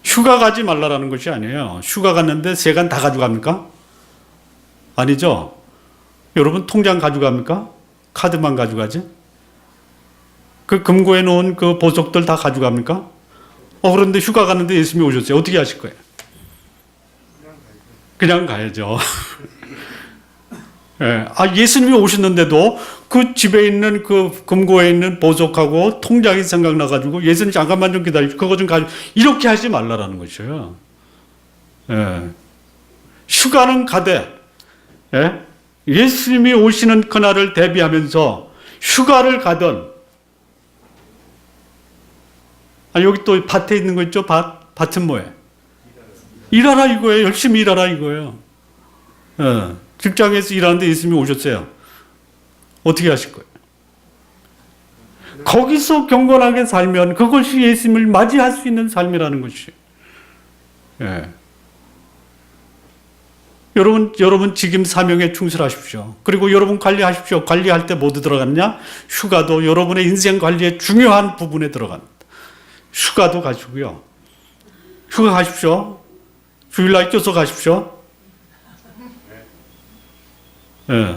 휴가 가지 말라라는 것이 아니에요. 휴가 갔는데 세간 다 가져갑니까? 아니죠. 여러분 통장 가져갑니까? 카드만 가져가지? 그 금고에 놓은 그 보석들 다 가져갑니까? 그런데 휴가 갔는데 예수님이 오셨어요. 어떻게 하실 거예요? 그냥 가야죠. 예. 예수님이 오셨는데도 그 집에 있는 그 금고에 있는 보석하고 통장이 생각나가지고 예수님 잠깐만 좀 기다리십시오. 그거 좀 가지고 이렇게 하지 말라라는 것이에요. 예. 휴가는 가되, 예? 예수님이 오시는 그날을 대비하면서 휴가를 가던, 여기 또 밭에 있는 거 있죠? 밭은 뭐예요? 일하라 이거예요. 열심히 일하라 이거예요. 예. 직장에서 일하는데 예수님이 오셨어요. 어떻게 하실 거예요? 거기서 경건하게 살면 그것이 예수님을 맞이할 수 있는 삶이라는 것이에요. 예. 여러분 지금 사명에 충실하십시오. 그리고 여러분 관리하십시오. 관리할 때 모두 들어갔냐? 휴가도 여러분의 인생 관리의 중요한 부분에 들어갑니다. 휴가도 가시고요. 휴가 가십시오. 주일날 껴서 가십시오. 예.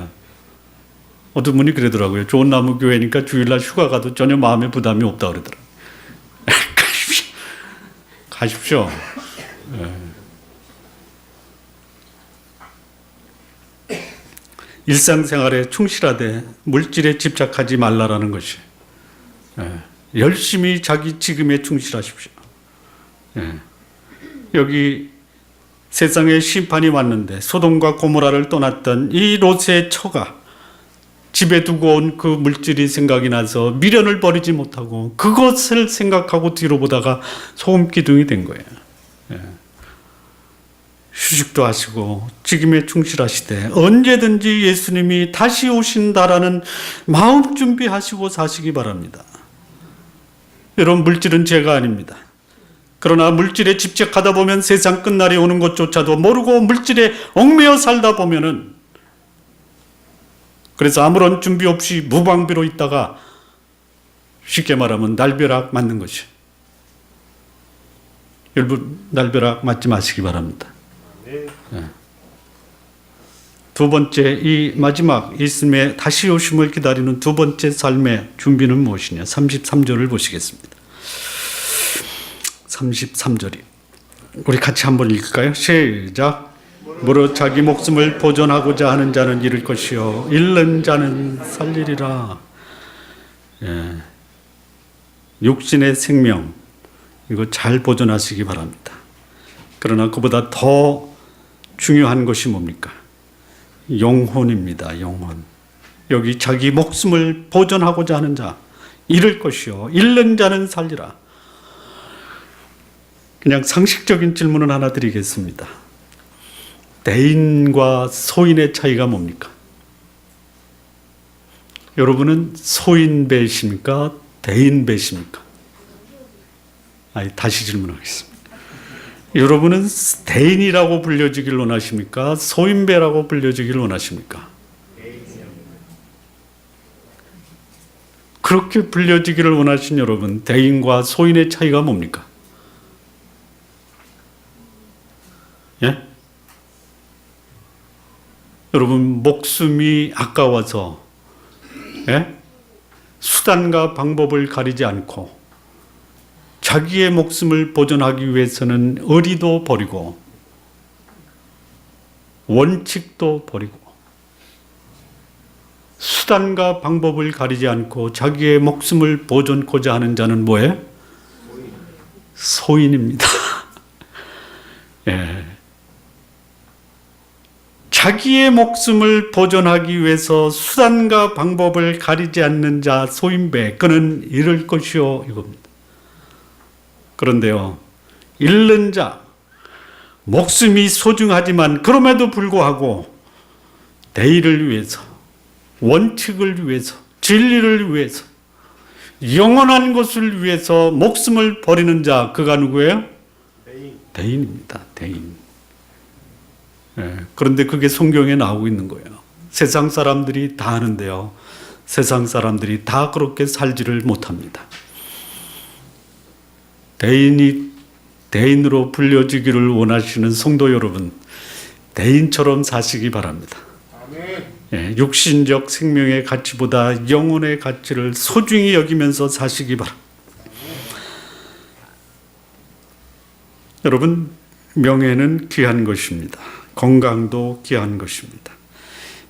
어떤 분이 그러더라고요. 좋은 나무 교회니까 주일날 휴가 가도 전혀 마음에 부담이 없다 그러더라고요. 가십시오. 예. 일상생활에 충실하되 물질에 집착하지 말라라는 것이. 예. 열심히 자기 지금에 충실하십시오. 예. 여기 세상에 심판이 왔는데 소돔과 고모라를 떠났던 이 롯의 처가 집에 두고 온 그 물질이 생각이 나서 미련을 버리지 못하고 그것을 생각하고 뒤로 보다가 소금 기둥이 된 거예요. 예. 휴식도 하시고 지금에 충실하시되 언제든지 예수님이 다시 오신다라는 마음 준비하시고 사시기 바랍니다. 여러분 물질은 죄가 아닙니다. 그러나 물질에 집착하다 보면 세상 끝날이 오는 것조차도 모르고 물질에 얽매여 살다 보면은, 그래서 아무런 준비 없이 무방비로 있다가 쉽게 말하면 날벼락 맞는 것이. 여러분 날벼락 맞지 마시기 바랍니다. 네. 두 번째, 이 마지막 예수님의 다시 오심을 기다리는 두 번째 삶의 준비는 무엇이냐? 33절을 보시겠습니다. 33절이 우리 같이 한번 읽을까요? 시작. 무릇 자기 목숨을 보존하고자 하는 자는 잃을 것이요 잃는 자는 살리리라. 예. 육신의 생명 이거 잘 보존하시기 바랍니다. 그러나 그보다 더 중요한 것이 뭡니까? 영혼입니다. 영혼. 여기 자기 목숨을 보존하고자 하는 자 잃을 것이요 잃는 자는 살리라. 그냥 상식적인 질문을 하나 드리겠습니다. 대인과 소인의 차이가 뭡니까? 여러분은 소인배십니까? 대인배십니까? 다시 질문하겠습니다. 여러분은 대인이라고 불려지길 원하십니까? 소인배라고 불려지길 원하십니까? 그렇게 불려지기를 원하신 여러분, 대인과 소인의 차이가 뭡니까? 예? 여러분 목숨이 아까워서, 예? 수단과 방법을 가리지 않고 자기의 목숨을 보존하기 위해서는 의리도 버리고 원칙도 버리고 수단과 방법을 가리지 않고 자기의 목숨을 보존코자 하는 자는 뭐예요? 소인입니다. 예. 자기의 목숨을 보존하기 위해서 수단과 방법을 가리지 않는 자 소인배, 그는 잃을 것이요 이겁니다. 그런데요, 잃는 자, 목숨이 소중하지만 그럼에도 불구하고 대의를 위해서, 원칙을 위해서, 진리를 위해서, 영원한 것을 위해서 목숨을 버리는 자, 그가 누구예요? 대인입니다. 대인. 예, 그런데 그게 성경에 나오고 있는 거예요. 세상 사람들이 다 하는데요, 세상 사람들이 다 그렇게 살지를 못합니다. 대인이 대인으로 불려지기를 원하시는 성도 여러분, 대인처럼 사시기 바랍니다. 예, 육신적 생명의 가치보다 영혼의 가치를 소중히 여기면서 사시기 바랍니다. 여러분, 명예는 귀한 것입니다. 건강도 귀한 것입니다.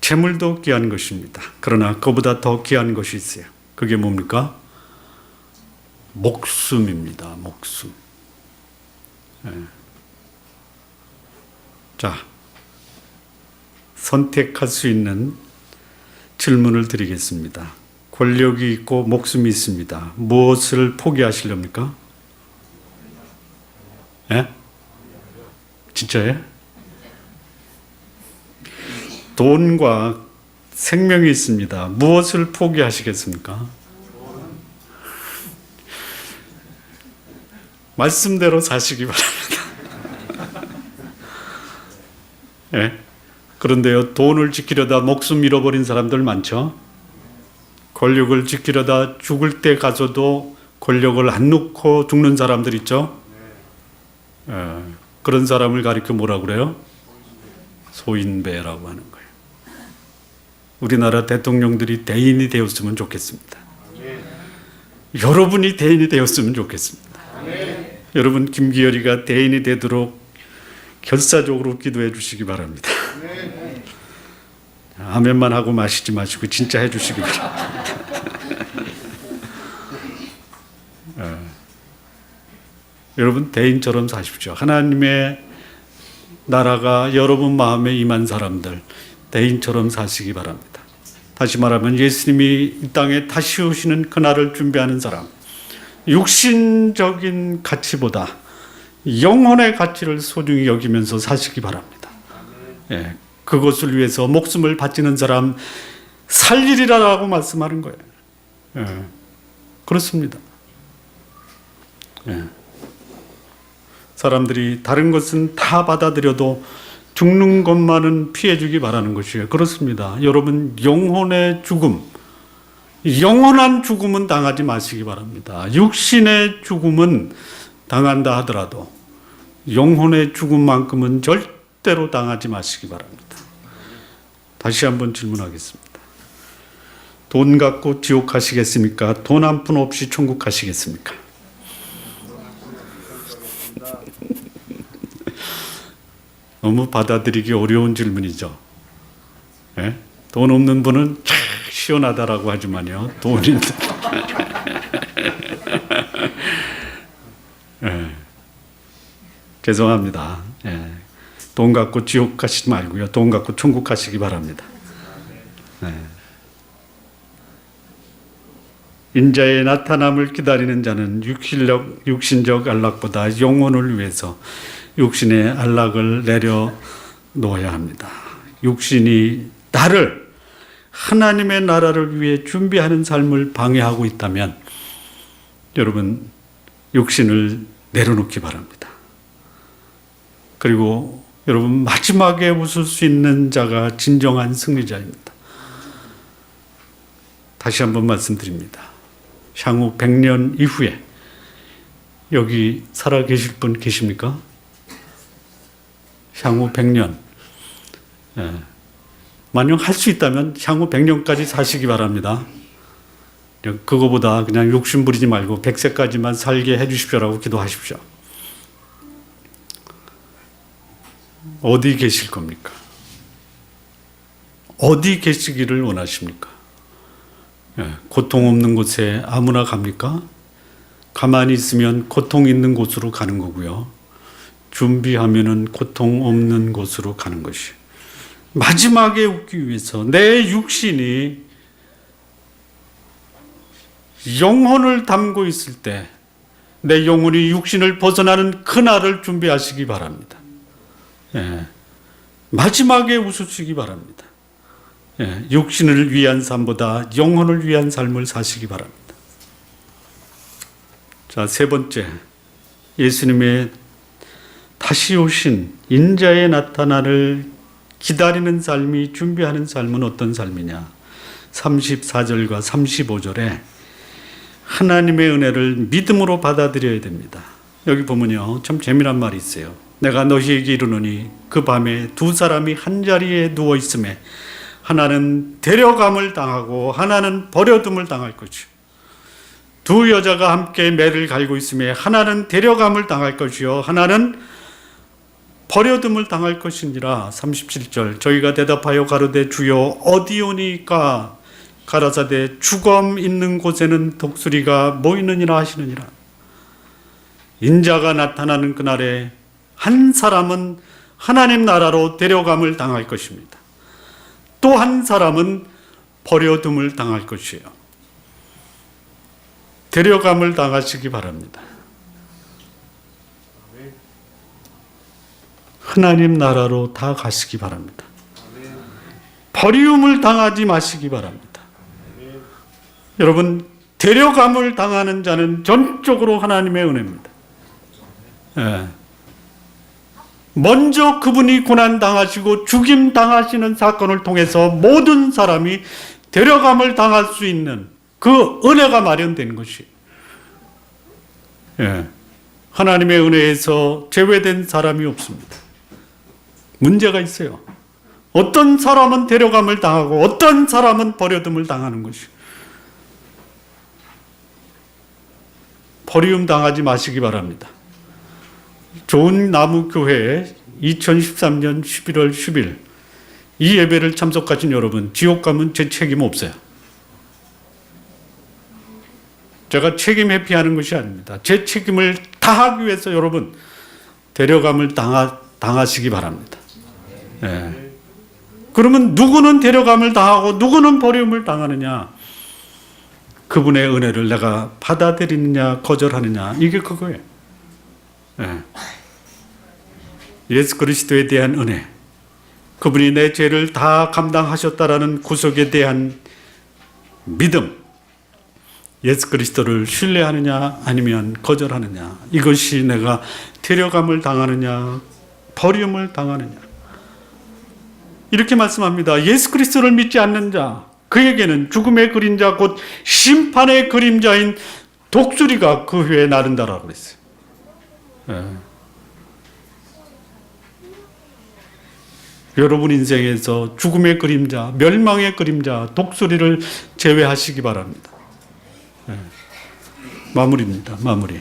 재물도 귀한 것입니다. 그러나 그보다 더 귀한 것이 있어요. 그게 뭡니까? 목숨입니다. 목숨. 예. 자, 선택할 수 있는 질문을 드리겠습니다. 권력이 있고 목숨이 있습니다. 무엇을 포기하시렵니까? 예? 진짜예요? 돈과 생명이 있습니다. 무엇을 포기하시겠습니까? 말씀대로 사시기 바랍니다. 예? 그런데요, 돈을 지키려다 목숨 잃어버린 사람들 많죠? 권력을 지키려다 죽을 때 가서도 권력을 안 놓고 죽는 사람들 있죠? 예, 그런 사람을 가리켜 뭐라고 그래요? 소인배라고 하는 거예요. 우리나라 대통령들이 대인이 되었으면 좋겠습니다. 여러분이 대인이 되었으면 좋겠습니다. 여러분, 김기열이가 대인이 되도록 결사적으로 기도해 주시기 바랍니다. 아멘만 하고 마시지 마시고 진짜 해 주시기 바랍니다. 여러분, 대인처럼 사십시오. 하나님의 나라가 여러분 마음에 임한 사람들, 대인처럼 사시기 바랍니다. 다시 말하면 예수님이 이 땅에 다시 오시는 그날을 준비하는 사람, 육신적인 가치보다 영혼의 가치를 소중히 여기면서 사시기 바랍니다. 예, 그것을 위해서 목숨을 바치는 사람 살리리라고 말씀하는 거예요. 예, 그렇습니다. 예. 사람들이 다른 것은 다 받아들여도 죽는 것만은 피해주기 바라는 것이에요. 그렇습니다. 여러분, 영혼의 죽음, 영원한 죽음은 당하지 마시기 바랍니다. 육신의 죽음은 당한다 하더라도 영혼의 죽음만큼은 절대로 당하지 마시기 바랍니다. 다시 한번 질문하겠습니다. 돈 갖고 지옥 가시겠습니까? 돈 한 푼 없이 천국 가시겠습니까? 너무 받아들이기 어려운 질문이죠. 예? 돈 없는 분은 참 시원하다라고 하지만요, 돈 있는 예. 죄송합니다. 예. 돈 갖고 지옥 가시지 말고요, 돈 갖고 천국 가시기 바랍니다. 예. 인자의 나타남을 기다리는 자는 육신적 안락보다 영혼을 위해서 육신의 안락을 내려놓아야 합니다. 육신이 나를 하나님의 나라를 위해 준비하는 삶을 방해하고 있다면 여러분, 육신을 내려놓기 바랍니다. 그리고 여러분, 마지막에 웃을 수 있는 자가 진정한 승리자입니다. 다시 한번 말씀드립니다. 향후 100년 이후에 여기 살아 계실 분 계십니까? 향후 100년. 예. 만약 할 수 있다면 향후 100년까지 사시기 바랍니다. 그거보다 그냥 욕심 부리지 말고 100세까지만 살게 해주십시오라고 기도하십시오. 어디 계실 겁니까? 어디 계시기를 원하십니까? 고통 없는 곳에 아무나 갑니까? 가만히 있으면 고통 있는 곳으로 가는 거고요. 준비하면은 고통 없는 곳으로 가는 것이. 마지막에 오기 위해서 내 육신이 영혼을 담고 있을 때 내 영혼이 육신을 벗어나는 그날을 준비하시기 바랍니다. 마지막에 웃으시기 바랍니다. 육신을 위한 삶보다 영혼을 위한 삶을 사시기 바랍니다. 자, 세 번째, 예수님의 다시 오신 인자의 나타나를 기다리는 삶이, 준비하는 삶은 어떤 삶이냐? 34절과 35절에 하나님의 은혜를 믿음으로 받아들여야 됩니다. 여기 보면요, 참 재미난 말이 있어요. 내가 너희에게 이르노니 그 밤에 두 사람이 한 자리에 누워 있음에 하나는 데려감을 당하고 하나는 버려둠을 당할 것이요. 두 여자가 함께 매를 갈고 있음에 하나는 데려감을 당할 것이요 하나는 버려둠을 당할 것이니라. 37절 저희가 대답하여 가로되 주여 어디오니까? 가라사대 주검 있는 곳에는 독수리가 모이느니라 하시느니라. 인자가 나타나는 그날에 한 사람은 하나님 나라로 데려감을 당할 것입니다. 또 한 사람은 버려둠을 당할 것이에요. 데려감을 당하시기 바랍니다. 하나님 나라로 다 가시기 바랍니다. 버리움을 당하지 마시기 바랍니다. 여러분, 데려감을 당하는 자는 전적으로 하나님의 은혜입니다. 먼저 그분이 고난당하시고 죽임당하시는 사건을 통해서 모든 사람이 데려감을 당할 수 있는 그 은혜가 마련된 것이, 하나님의 은혜에서 제외된 사람이 없습니다. 문제가 있어요. 어떤 사람은 데려감을 당하고 어떤 사람은 버려둠을 당하는 것이. 버리움 당하지 마시기 바랍니다. 좋은 나무 교회 2013년 11월 10일 이 예배를 참석하신 여러분, 지옥 가면 제 책임 없어요. 제가 책임 회피하는 것이 아닙니다. 제 책임을 다하기 위해서 여러분 데려감을 당하시기 바랍니다. 그러면 누구는 데려감을 당하고 누구는 버림을 당하느냐? 그분의 은혜를 내가 받아들이느냐 거절하느냐, 이게 그거예요. 예수 그리스도에 대한 은혜, 그분이 내 죄를 다 감당하셨다라는 구속에 대한 믿음, 예수 그리스도를 신뢰하느냐 아니면 거절하느냐, 이것이 내가 데려감을 당하느냐 버림을 당하느냐, 이렇게 말씀합니다. 예수 그리스도를 믿지 않는 자, 그에게는 죽음의 그림자 곧 심판의 그림자인 독수리가 그 후에 나른다라고 그랬어요. 여러분 인생에서 죽음의 그림자, 멸망의 그림자, 독수리를 제외하시기 바랍니다. 마무리입니다. 마무리.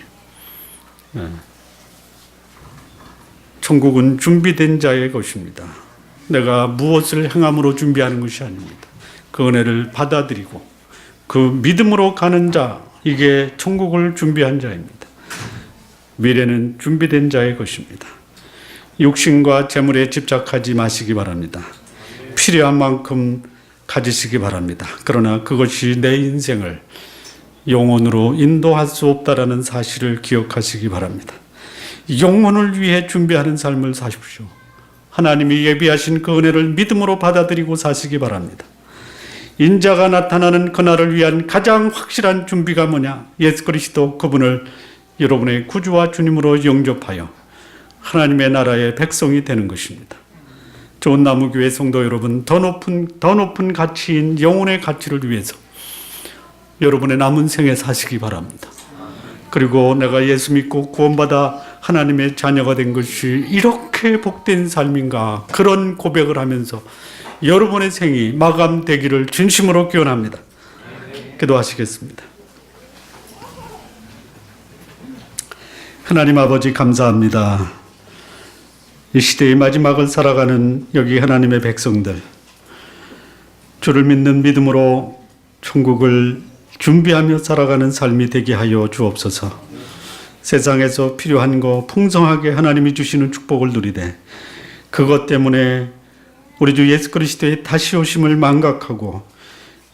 천국은 준비된 자의 것입니다. 내가 무엇을 행함으로 준비하는 것이 아닙니다. 그 은혜를 받아들이고 그 믿음으로 가는 자, 이게 천국을 준비한 자입니다. 미래는 준비된 자의 것입니다. 육신과 재물에 집착하지 마시기 바랍니다. 필요한 만큼 가지시기 바랍니다. 그러나 그것이 내 인생을 영혼으로 인도할 수 없다라는 사실을 기억하시기 바랍니다. 영혼을 위해 준비하는 삶을 사십시오. 하나님이 예비하신 그 은혜를 믿음으로 받아들이고 사시기 바랍니다. 인자가 나타나는 그날을 위한 가장 확실한 준비가 뭐냐? 예수 그리스도, 그분을 여러분의 구주와 주님으로 영접하여 하나님의 나라의 백성이 되는 것입니다. 좋은 나무교회 성도 여러분, 더 높은 가치인 영혼의 가치를 위해서 여러분의 남은 생에 사시기 바랍니다. 그리고 내가 예수 믿고 구원받아 하나님의 자녀가 된 것이 이렇게 복된 삶인가, 그런 고백을 하면서 여러분의 생이 마감되기를 진심으로 기원합니다. 기도하시겠습니다. 하나님 아버지, 감사합니다. 이 시대의 마지막을 살아가는 여기 하나님의 백성들, 주를 믿는 믿음으로 천국을 준비하며 살아가는 삶이 되게 하여 주옵소서. 세상에서 필요한 거 풍성하게 하나님이 주시는 축복을 누리되 그것 때문에 우리 주 예수 그리스도의 다시 오심을 망각하고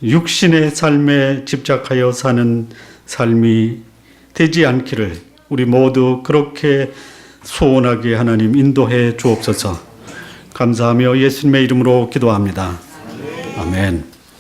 육신의 삶에 집착하여 사는 삶이 되지 않기를 우리 모두 그렇게 소원하게 하나님 인도해 주옵소서. 감사하며 예수님의 이름으로 기도합니다. 아멘.